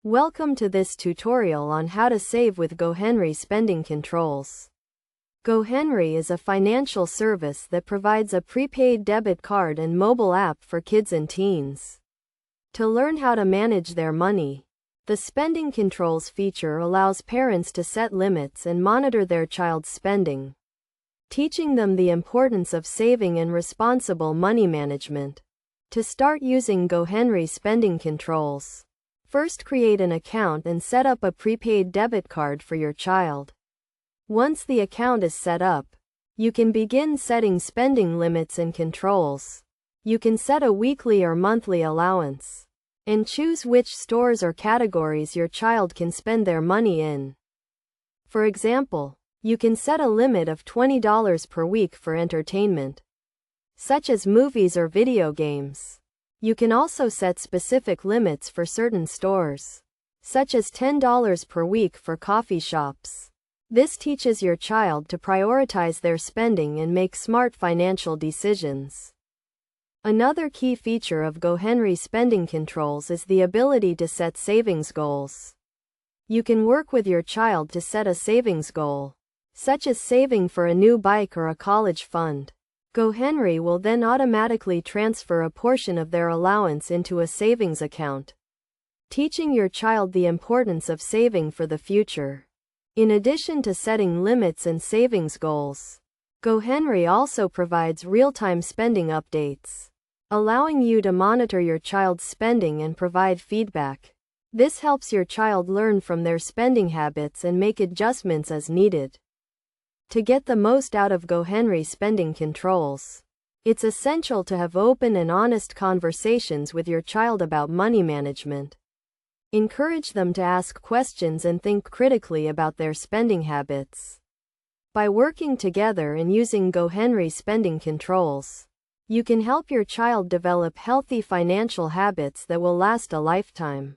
Welcome to this tutorial on how to save with GoHenry spending controls. GoHenry is a financial service that provides a prepaid debit card and mobile app for kids and teens. To learn how to manage their money, the spending controls feature allows parents to set limits and monitor their child's spending, teaching them the importance of saving and responsible money management. To start using GoHenry spending controls, first create an account and set up a prepaid debit card for your child. Once the account is set up, you can begin setting spending limits and controls. You can set a weekly or monthly allowance, and choose which stores or categories your child can spend their money in. For example, you can set a limit of $20 per week for entertainment, such as movies or video games. You can also set specific limits for certain stores, such as $10 per week for coffee shops. This teaches your child to prioritize their spending and make smart financial decisions. Another key feature of GoHenry spending controls is the ability to set savings goals. You can work with your child to set a savings goal, such as saving for a new bike or a college fund. GoHenry will then automatically transfer a portion of their allowance into a savings account, teaching your child the importance of saving for the future. In addition to setting limits and savings goals, GoHenry also provides real-time spending updates, allowing you to monitor your child's spending and provide feedback. This helps your child learn from their spending habits and make adjustments as needed. To get the most out of GoHenry spending controls, it's essential to have open and honest conversations with your child about money management. Encourage them to ask questions and think critically about their spending habits. By working together and using GoHenry spending controls, you can help your child develop healthy financial habits that will last a lifetime.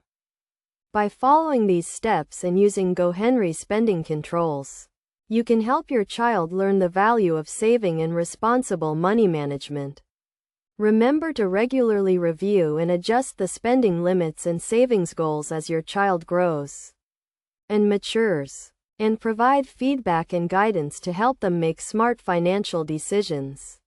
By following these steps and using GoHenry spending controls, you can help your child learn the value of saving and responsible money management. Remember to regularly review and adjust the spending limits and savings goals as your child grows and matures, and provide feedback and guidance to help them make smart financial decisions.